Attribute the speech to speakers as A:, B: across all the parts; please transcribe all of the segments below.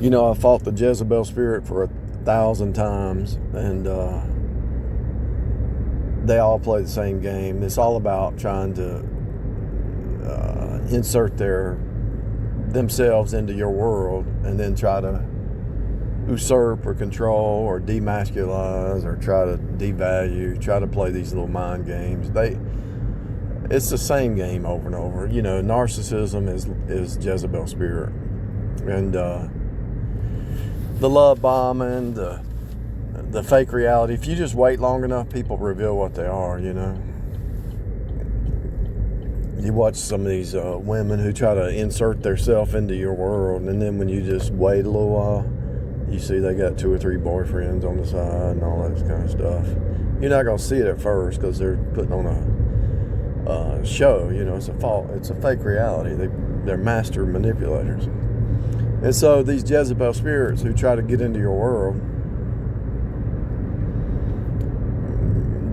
A: You know, I fought the Jezebel spirit for 1,000 times, and they all play the same game. It's all about trying to insert themselves into your world and then try to usurp or control or demasculize or try to devalue, try to play these little mind games. It's the same game over and over. You know, narcissism is Jezebel spirit. And the love bombing, the fake reality. If you just wait long enough, people reveal what they are, you know. You watch some of these women who try to insert themselves into your world, and then when you just wait a little while, you see they got 2 or 3 boyfriends on the side and all that kind of stuff. You're not going to see it at first because they're putting on a show, you know. It's a fake reality. They're master manipulators. And so these Jezebel spirits who try to get into your world,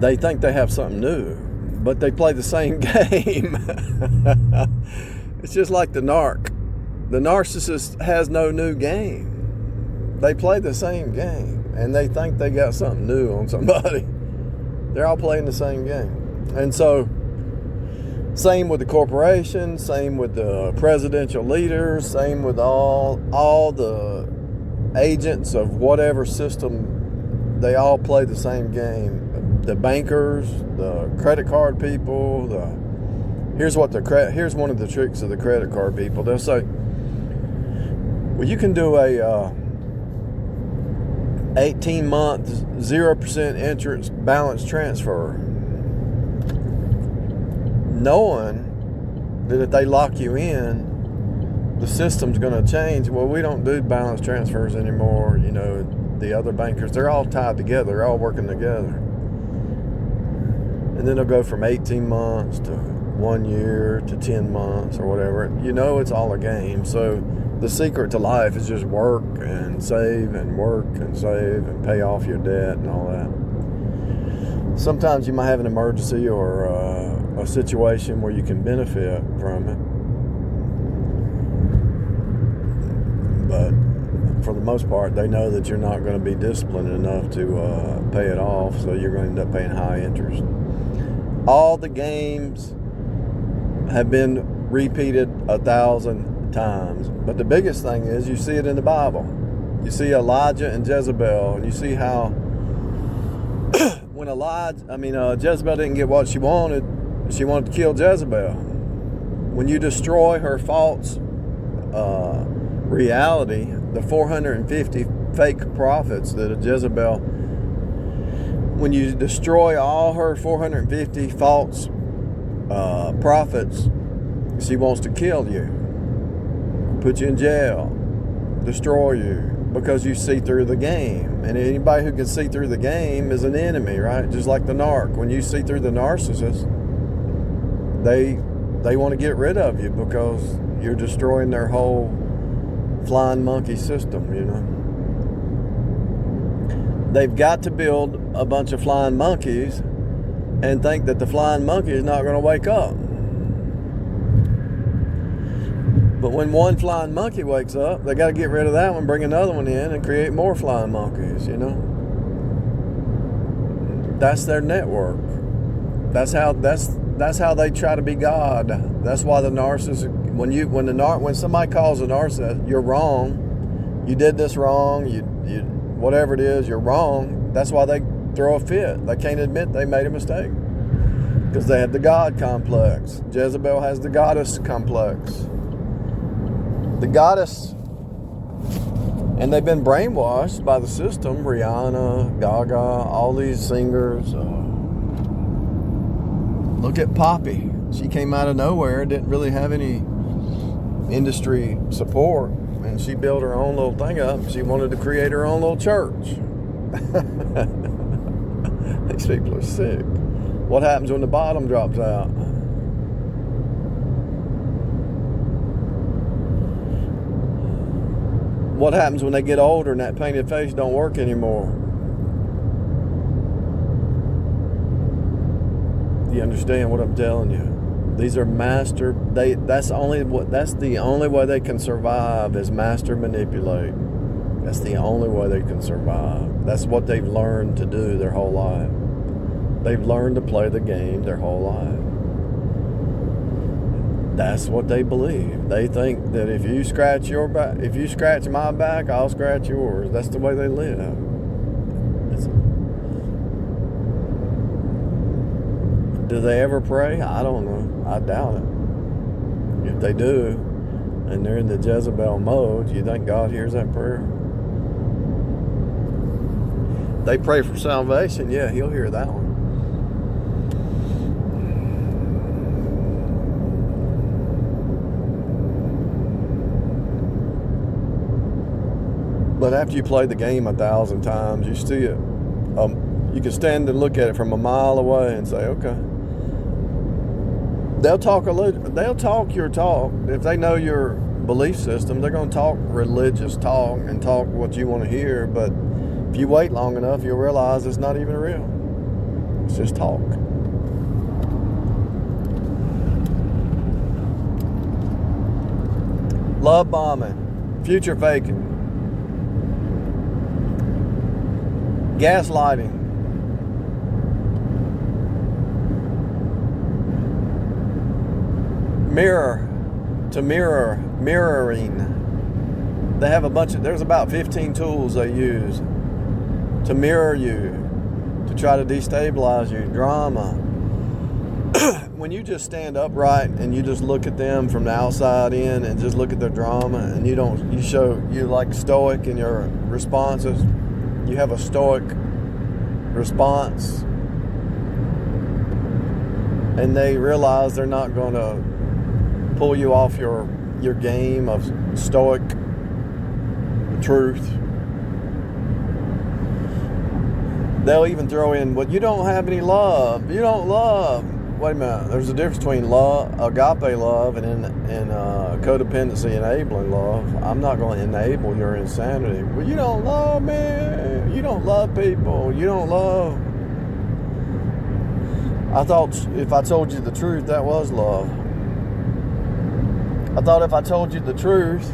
A: they think they have something new, but they play the same game. It's just like the narc. The narcissist has no new game. They play the same game, and they think they got something new on somebody. They're all playing the same game. And so, same with the corporation, same with the presidential leaders, same with all the agents of whatever system. They all play the same game. The bankers, the credit card people. Here's one of the tricks of the credit card people. They'll say, "Well, you can do a 18-month 0% interest balance transfer," knowing that if they lock you in, the system's going to change. Well, we don't do balance transfers anymore. You know, the other bankers, they're all tied together. They're all working together. And then they'll go from 18 months to 1 year to 10 months or whatever. You know, it's all a game. So the secret to life is just work and save and work and save and pay off your debt and all that. Sometimes you might have an emergency or a situation where you can benefit from it. But for the most part, they know that you're not going to be disciplined enough to pay it off, so you're going to end up paying high interest. All the games have been repeated 1,000 times. But the biggest thing is you see it in the Bible. You see Elijah and Jezebel, and you see how when Jezebel didn't get what she wanted to kill Jezebel. When you destroy her false reality, the 450 fake prophets that Jezebel, when you destroy all her 450 false prophets, she wants to kill you, put you in jail, destroy you, because you see through the game. And anybody who can see through the game is an enemy, right? Just like the narc. When you see through the narcissist, they want to get rid of you because you're destroying their whole flying monkey system, you know. They've got to build a bunch of flying monkeys and think that the flying monkey is not going to wake up. But when one flying monkey wakes up, they got to get rid of that one, bring another one in, and create more flying monkeys, you know. That's their network. That's how they try to be God. That's why the narcissist, when somebody calls a narcissist, you're wrong, you did this wrong, you whatever it is, you're wrong. That's why they throw a fit. They can't admit they made a mistake because they have the God complex. Jezebel has the goddess complex. The goddess, and they've been brainwashed by the system. Rihanna, Gaga, all these singers. Look at Poppy. She came out of nowhere, didn't really have any industry support, and she built her own little thing up. She wanted to create her own little church. These people are sick. What happens when the bottom drops out? What happens when they get older and that painted face don't work anymore? You understand what I'm telling you? These are master. That's the only way they can survive is master manipulate. That's the only way they can survive. That's what they've learned to do their whole life. They've learned to play the game their whole life. That's what they believe. They think that if you scratch my back, I'll scratch yours. That's the way they live. Do they ever pray? I don't know. I doubt it. If they do, and they're in the Jezebel mode, you think God hears that prayer? They pray for salvation. Yeah, He'll hear that one. But after you play the game 1,000 times, you see it. You can stand and look at it from a mile away and say, okay. They'll talk your talk. If they know your belief system, they're going to talk religious talk and talk what you want to hear. But if you wait long enough, you'll realize it's not even real. It's just talk. Love bombing, future faking, gaslighting, mirroring. They have there's about 15 tools they use to mirror you, to try to destabilize you. Drama. When you just stand upright and you just look at them from the outside in and just look at their drama, and you like stoic in your responses. You have a stoic response, and they realize they're not going to pull you off your game of stoic truth. They'll even throw in, well, you don't have any love. You don't love. Wait a minute. There's a difference between love, agape love, and codependency enabling love. I'm not going to enable your insanity. Well, you don't love me. You don't love people. You don't love. I thought if I told you the truth, that was love. I thought if I told you the truth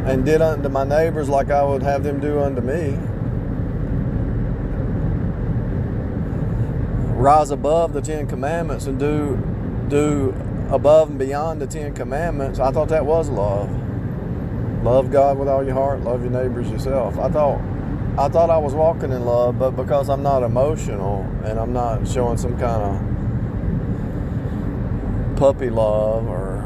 A: and did unto my neighbors like I would have them do unto me, rise above the 10 Commandments and do above and beyond the 10 Commandments, I thought that was love. Love God with all your heart, love your neighbors yourself. I thought I was walking in love, but because I'm not emotional and I'm not showing some kind of puppy love or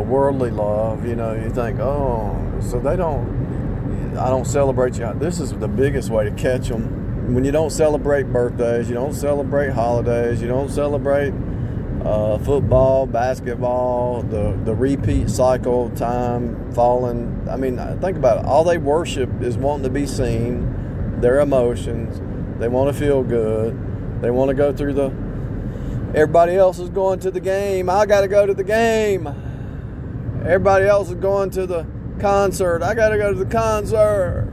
A: worldly love, you think, oh, so I don't celebrate you. This is the biggest way to catch them. When you don't celebrate birthdays, you don't celebrate holidays, you don't celebrate football, basketball, the repeat cycle, time, falling. I mean, think about it. All they worship is wanting to be seen, their emotions. They want to feel good. They want to go through everybody else is going to the game. I got to go to the game. Everybody else is going to the concert. I got to go to the concert.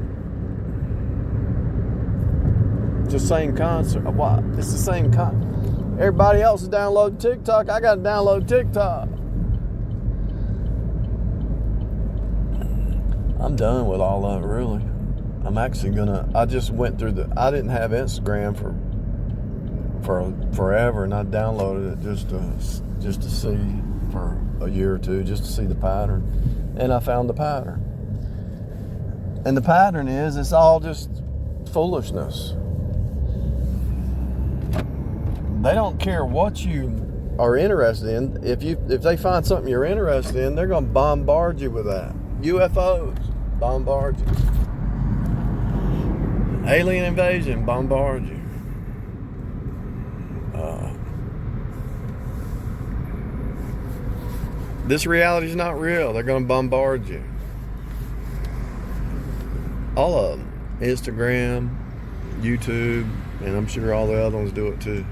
A: It's the same concert. What? It's the same concert. Everybody else is downloading TikTok. I got to download TikTok. I'm done with all of it, really. I'm actually I just went through I didn't have Instagram for forever, and I downloaded it just to see for a year or two, just to see the pattern. And I found the pattern. And the pattern is, it's all just foolishness. They don't care what you are interested in. If they find something you're interested in, they're going to bombard you with that. UFOs, bombard you. Alien invasion, bombard you. This reality is not real. They're going to bombard you. All of them. Instagram, YouTube, and I'm sure all the other ones do it too.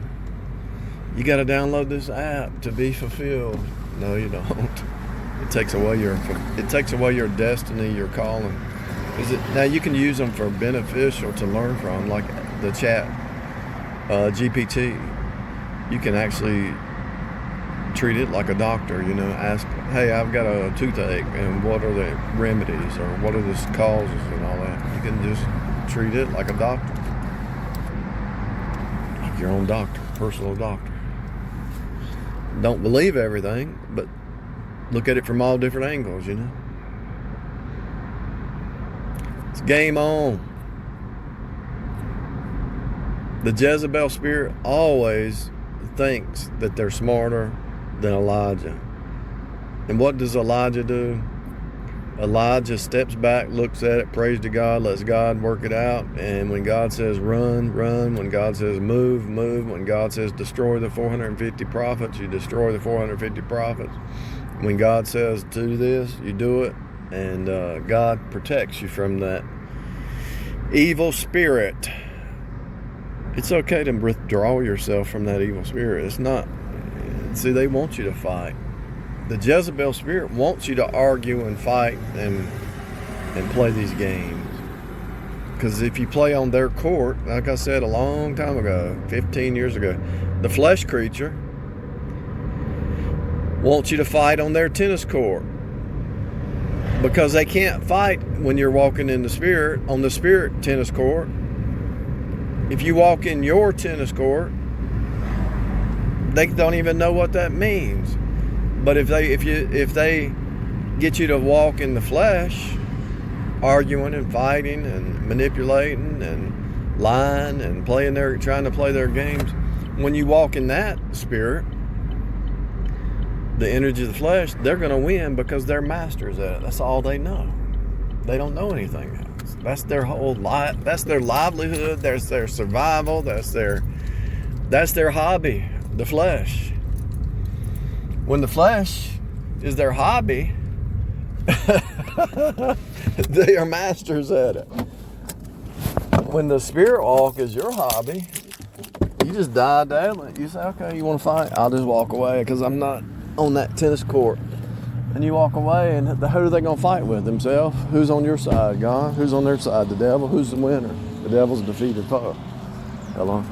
A: You got to download this app to be fulfilled. No, you don't. It takes away your destiny, your calling. Now you can use them for beneficial to learn from, like the chat GPT. you can actually treat it like a doctor. Ask, hey, I've got a toothache, and what are the remedies, or what are the causes, and all that. You can just treat it like a doctor, like your own doctor, personal doctor. Don't believe everything, but look at it from all different angles. It's game on. The Jezebel spirit always thinks that they're smarter than Elijah. And what does Elijah do? Elijah steps back, looks at it, prays to God, lets God work it out. And when God says run, run. When God says move, move. When God says destroy the 450 prophets, you destroy the 450 prophets. When God says do this, you do it. And God protects you from that evil spirit. It's okay to withdraw yourself from that evil spirit. It's not. See, they want you to fight. The Jezebel spirit wants you to argue and fight and play these games. Because if you play on their court, like I said a long time ago, 15 years ago, the flesh creature wants you to fight on their tennis court. Because they can't fight when you're walking in the spirit, on the spirit tennis court. If you walk in your tennis court, they don't even know what that means. But if they get you to walk in the flesh, arguing and fighting and manipulating and lying and trying to play their games, when you walk in that spirit, the energy of the flesh, they're going to win because they're masters at it. That's all they know. They don't know anything else. That's their whole life. That's their livelihood. That's their survival. That's their hobby, the flesh. When the flesh is their hobby, they are masters at it. When the spirit walk is your hobby, you just die daily. You say, okay, you want to fight? I'll just walk away because I'm not on that tennis court. And you walk away, and who are they going to fight with? Themselves? Who's on your side? God? Who's on their side? The devil? Who's the winner? The devil's a defeated foe. Hello?